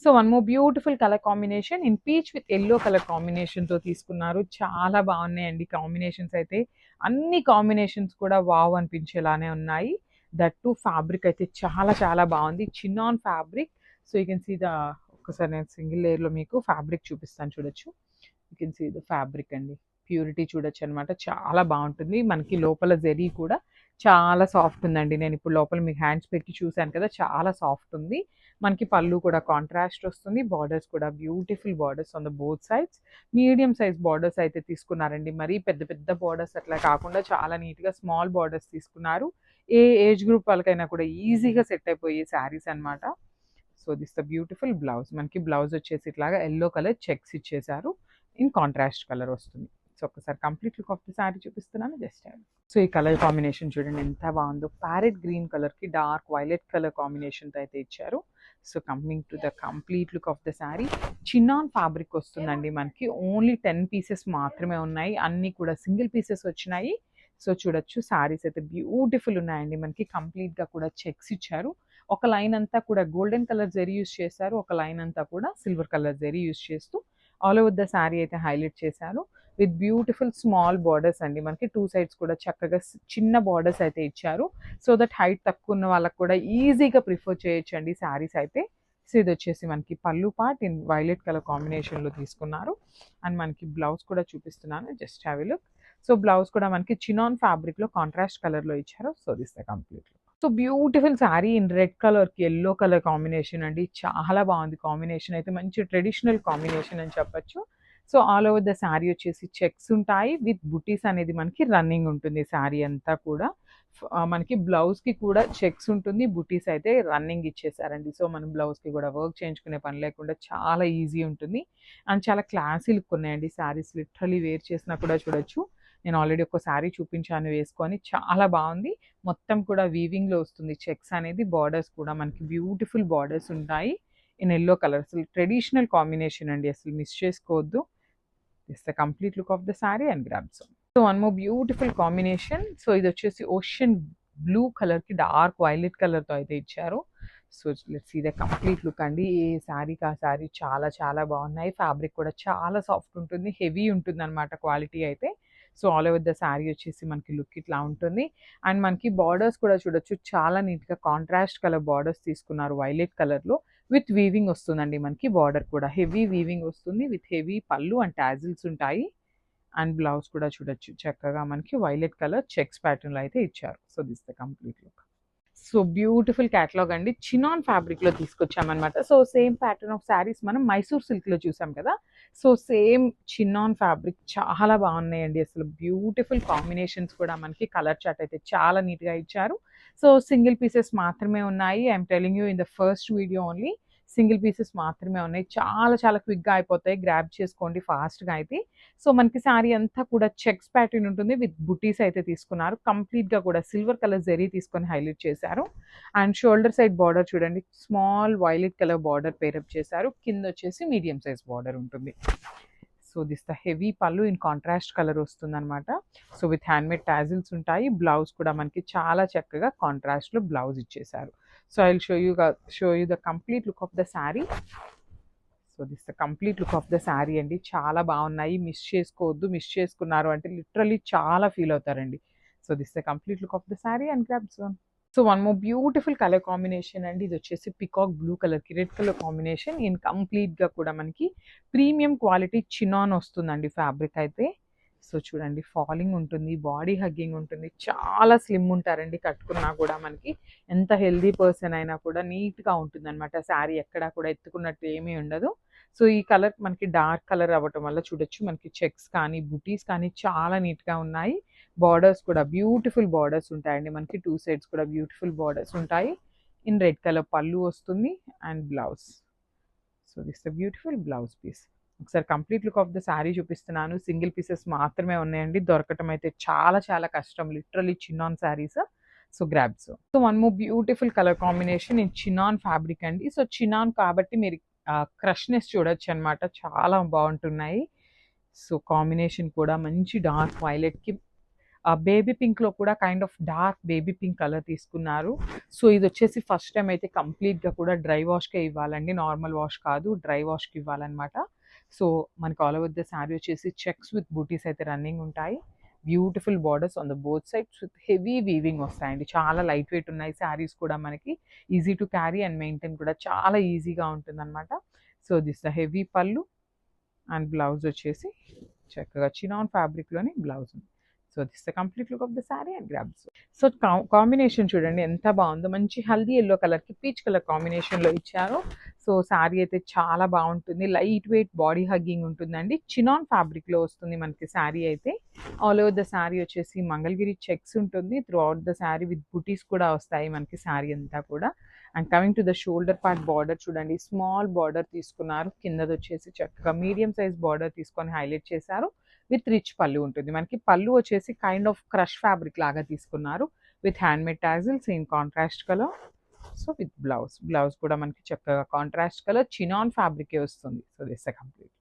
So one more beautiful colour combination in peach with yellow colour కాంబినేషన్తో తీసుకున్నారు. చాలా బాగున్నాయండి కాంబినేషన్స్ అయితే. అన్ని కాంబినేషన్స్ కూడా వావ్ అనిపించేలానే ఉన్నాయి. దట్ టు ఫ్యాబ్రిక్ అయితే చాలా చాలా బాగుంది. Chinon fabric. So you can see the ఒకసారి నేను సింగిల్ లేయర్లో మీకు ఫ్యాబ్రిక్ చూపిస్తాను, చూడొచ్చు. You can see the fabric అండి. ప్యూరిటీ చూడొచ్చు అనమాట. చాలా బాగుంటుంది. మనకి లోపల జెరీ కూడా చాలా సాఫ్ట్ ఉందండి. నేను ఇప్పుడు లోపల మీకు హ్యాండ్స్ పెట్టి చూశాను కదా, చాలా సాఫ్ట్ ఉంది. మనకి పళ్ళు కూడా కాంట్రాస్ట్ వస్తుంది. బార్డర్స్ కూడా beautiful borders on the both sides. Medium size borders అయితే తీసుకున్నారండి. మరీ పెద్ద పెద్ద బార్డర్స్ అట్లా కాకుండా చాలా నీట్గా స్మాల్ బార్డర్స్ తీసుకున్నారు. ఏ ఏజ్ గ్రూప్ వాళ్ళకైనా కూడా ఈజీగా సెట్ అయిపోయే శారీస్ అనమాట. So this the beautiful blouse. మనకి బ్లౌజ్ వచ్చేసి ఇట్లాగా ఎల్లో కలర్ చెక్స్ ఇచ్చేసారు. ఇన్ కాంట్రాస్ట్ కలర్ వస్తుంది. సో ఒకసారి complete look of the saree చూపిస్తున్నాను, జస్ట్ సో ఈ కలర్ కాంబినేషన్ చూడండి ఎంత బాగుందో. ప్యారెట్ గ్రీన్ కలర్కి డార్క్ వైలెట్ కలర్ కాంబినేషన్తో అయితే ఇచ్చారు. So coming to the complete look of the sari. Chinon fabric వస్తుందండి. మనకి ఓన్లీ 10 పీసెస్ మాత్రమే ఉన్నాయి. అన్నీ కూడా సింగిల్ పీసెస్ వచ్చినాయి. సో చూడొచ్చు శారీస్ అయితే బ్యూటిఫుల్ ఉన్నాయండి. మనకి కంప్లీట్గా కూడా చెక్స్ ఇచ్చారు. ఒక లైన్ అంతా కూడా గోల్డెన్ కలర్ జెరీ యూస్ చేశారు. ఒక లైన్ అంతా కూడా సిల్వర్ కలర్ జెరీ యూస్ చేస్తూ ఆల్ ఓవర్ ద శారీ అయితే హైలైట్ చేశారు. విత్ బ్యూటిఫుల్ స్మాల్ బార్డర్స్ అండి. మనకి 2 సైడ్స్ కూడా చక్కగా చిన్న బార్డర్స్ అయితే ఇచ్చారు. సో దట్ హైట్ తక్కువ ఉన్న వాళ్ళకి కూడా ఈజీగా ప్రిఫర్ చేయొచ్చు అండి శారీస్ అయితే. సో ఇది వచ్చేసి మనకి పళ్ళు పార్ట్ ఇన్ వైలెట్ కలర్ కాంబినేషన్లో తీసుకున్నారు. అండ్ మనకి బ్లౌజ్ కూడా చూపిస్తున్నాను, just have a look. So blouse కూడా మనకి చినాన్ ఫ్యాబ్రిక్లో కాంట్రాస్ట్ కలర్లో ఇచ్చారు. So this the complete look. So beautiful sari in red కలర్కి ఎల్లో కలర్ కాంబినేషన్ అండి. చాలా బాగుంది కాంబినేషన్ అయితే. మంచి ట్రెడిషనల్ కాంబినేషన్ అని చెప్పొచ్చు. So all over the sari వచ్చేసి చెక్స్ ఉంటాయి. విత్ బుటీస్ అనేది మనకి రన్నింగ్ ఉంటుంది శారీ అంతా కూడా. మనకి బ్లౌజ్కి కూడా చెక్స్ ఉంటుంది. బుటీస్ అయితే రన్నింగ్ ఇచ్చేసారండి. సో మనం బ్లౌజ్కి కూడా వర్క్ చేయించుకునే పని లేకుండా చాలా ఈజీ ఉంటుంది. అండ్ చాలా క్లాసీ లుక్ ఉన్నాయండి శారీస్. లిటరలీ వేర్ చేసినా కూడా చూడొచ్చు. నేను ఆల్రెడీ ఒక శారీ చూపించాను వేసుకొని, చాలా బాగుంది. మొత్తం కూడా వీవింగ్లో వస్తుంది చెక్స్ అనేది. బార్డర్స్ కూడా మనకి బ్యూటిఫుల్ బార్డర్స్ ఉంటాయి ఇన్ ఎల్లో కలర్. అసలు ట్రెడిషనల్ కాంబినేషన్ అండి, అసలు మిస్ చేసుకోవద్దు. This the complete look of the sari and grabs. So one more beautiful combination. So ఇది వచ్చేసి ఓషన్ బ్లూ కలర్కి డార్క్ వైలెట్ కలర్తో అయితే ఇచ్చారు. So let's see the complete look అండి. ఏ శారీకి ఆ శారీ చాలా చాలా బాగున్నాయి. ఫ్యాబ్రిక్ కూడా చాలా సాఫ్ట్ ఉంటుంది, హెవీ ఉంటుంది అనమాట క్వాలిటీ అయితే. So all over the sari వచ్చేసి మనకి లుక్ ఇట్లా ఉంటుంది. అండ్ మనకి బార్డర్స్ కూడా చూడొచ్చు, చాలా నీట్గా కాంట్రాస్ట్ కలర్ బార్డర్స్ తీసుకున్నారు వైలెట్ కలర్లో. విత్ వీవింగ్ వస్తుందండి మనకి. బార్డర్ కూడా హెవీ వీవింగ్ వస్తుంది విత్ హెవీ పళ్ళు అండ్ టాజిల్స్ ఉంటాయి. అండ్ బ్లౌజ్ కూడా చూడొచ్చు చక్కగా మనకి వైలెట్ కలర్ చెక్స్ ప్యాటర్న్లో అయితే ఇచ్చారు. So this the complete look. So beautiful catalogue అండి. చినాన్ ఫ్యాబ్రిక్లో తీసుకొచ్చామన్నమాట. So same pattern of sarees మనం మైసూర్ సిల్క్లో చూసాం కదా. సో సేమ్ చినాన్ ఫ్యాబ్రిక్ చాలా బాగున్నాయండి. అసలు బ్యూటిఫుల్ కాంబినేషన్స్ కూడా మనకి. కలర్ చార్ట్ అయితే చాలా నీట్గా ఇచ్చారు. సో సింగిల్ పీసెస్ మాత్రమే ఉన్నాయి. I'm telling you in the first video only. Single pieces మాత్రమే ఉన్నాయి. చాలా చాలా క్విక్గా అయిపోతాయి. గ్రాబ్ చేసుకోండి ఫాస్ట్గా అయితే. సో మనకి శారీ అంతా కూడా చెక్స్ ప్యాటర్న్ ఉంటుంది. విత్ బుటీస్ అయితే తీసుకున్నారు. కంప్లీట్గా కూడా సిల్వర్ కలర్ జెరీ తీసుకొని హైలైట్ చేశారు. అండ్ షోల్డర్ సైడ్ బార్డర్ చూడండి, small violet colour border pair up చేశారు. కింద వచ్చేసి మీడియం సైజ్ బార్డర్ ఉంటుంది. సో దిస్ ద హెవీ పళ్ళు ఇన్ కాంట్రాస్ట్ కలర్ వస్తుందన్నమాట. సో విత్ హ్యాండ్మేడ్ టాజిల్స్ ఉంటాయి. బ్లౌజ్ కూడా మనకి చాలా చక్కగా కాంట్రాస్ట్లో బ్లౌజ్ ఇచ్చేసారు. So I will show you the complete look of the sari. So this the complete look of the sari అండి. చాలా బాగున్నాయి, మిస్ చేసుకోవద్దు. మిస్ చేసుకున్నారు అంటే లిటరలీ చాలా ఫీల్ అవుతారండి. So this the complete look of the sari and grabs one. So one more beautiful colour combination అండి. ఇది వచ్చేసి పికాక్ బ్లూ కలర్కి రెడ్ కలర్ కాంబినేషన్. ఇన్ కంప్లీట్గా కూడా మనకి ప్రీమియం క్వాలిటీ చినాన్ వస్తుందండి ఫ్యాబ్రిక్ అయితే. సో చూడండి, ఫాలింగ్ ఉంటుంది, బాడీ హగ్గింగ్ ఉంటుంది. చాలా స్లిమ్ ఉంటారండి కట్టుకున్నా కూడా. మనకి ఎంత హెల్దీ పర్సన్ అయినా కూడా నీట్గా ఉంటుంది అనమాట శారీ. ఎక్కడా కూడా ఎత్తుకున్నట్టు ఏమీ ఉండదు. సో ఈ కలర్ మనకి డార్క్ కలర్ అవ్వటం వల్ల చూడొచ్చు మనకి చెక్స్ కానీ బుటీస్ కానీ చాలా నీట్గా ఉన్నాయి. బార్డర్స్ కూడా బ్యూటిఫుల్ బార్డర్స్ ఉంటాయండి మనకి. 2 సైడ్స్ కూడా బ్యూటిఫుల్ బార్డర్స్ ఉంటాయి. ఇన్ రెడ్ కలర్ పళ్ళు వస్తుంది and blouse. So this the beautiful blouse piece. ఒకసారి complete look of the saree చూపిస్తున్నాను. సింగిల్ పీసెస్ మాత్రమే ఉన్నాయండి. దొరకటం అయితే చాలా చాలా కష్టం. Literally chinon saris. So grabs. So one more beautiful colour combination in chinon fabric అండి. సో చినాన్ కాబట్టి మీరు క్రష్నెస్ చూడొచ్చు అనమాట. చాలా బాగుంటున్నాయి. సో కాంబినేషన్ కూడా మంచి డార్క్ వైలెట్కి బేబీ పింక్‌లో కూడా kind of dark baby pink colour తీసుకున్నారు. సో, ఇదొచ్చేసి ఫస్ట్ టైమ్ అయితే కంప్లీట్‌గా కూడా డ్రై వాష్‌కే ఇవ్వాలండి. నార్మల్ వాష్ కాదు. డ్రై వాష్‌కి ఇవ్వాలనమాట. సో, మనకి ఆల్ ఓవర్ ద శారీ వచ్చేసి చెక్స్ విత్ బూటీస్ అయితే రన్నింగ్ ఉంటాయి. Beautiful borders on the both sides with heavy weaving వస్తాయండి. చాలా లైట్ వెయిట్ ఉన్నాయి శారీస్ కూడా మనకి. Easy to carry and maintain కూడా చాలా ఈజీగా ఉంటుందనమాట. సో, దిస్ ద హెవీ పళ్ళు అండ్ బ్లౌజ్ వచ్చేసి చక్కగా చినాన్ ఫ్యాబ్రిక్‌లోని బ్లౌజ్ ఉంది. So, this the complete look of the sari and grabs. So, combination చూడండి ఎంత బావుందో. మంచి హల్దీ యెల్లో కలర్‌కి పీచ్ కలర్ కాంబినేషన్‌లో ఇచ్చారు. సో, శారీ అయితే చాలా బావుంటుంది. లైట్ వెయిట్ బాడీ హగ్గింగ్ ఉంటుందండి. చినాన్ ఫ్యాబ్రిక్‌లో వస్తుంది మనకి శారీ అయితే. ఆల్ ఓవర్ ద శారీ వచ్చేసి మంగళగిరి చెక్స్ ఉంటుంది. Through out the sari with బుటీస్ కూడా వస్తాయి మనకి శారీ అంతా కూడా. And coming to the shoulder part border చూడండి. స్మాల్ బార్డర్ తీసుకున్నారు. కిందదొచ్చేసి చక్కగా మీడియం సైజ్ బార్డర్ తీసుకొని హైలైట్ చేశారు. విత్ రిచ్ పళ్ళు ఉంటుంది. మనకి పళ్ళు వచ్చేసి కైండ్ ఆఫ్ క్రష్ ఫ్యాబ్రిక్ లాగా తీసుకున్నారు. With handmade tassels in contrast colour. So, with blouse. Blouse కూడా మనకి చక్కగా కాంట్రాస్ట్ కలర్ చినాన్ ఫ్యాబ్రికే వస్తుంది. So, this the complete.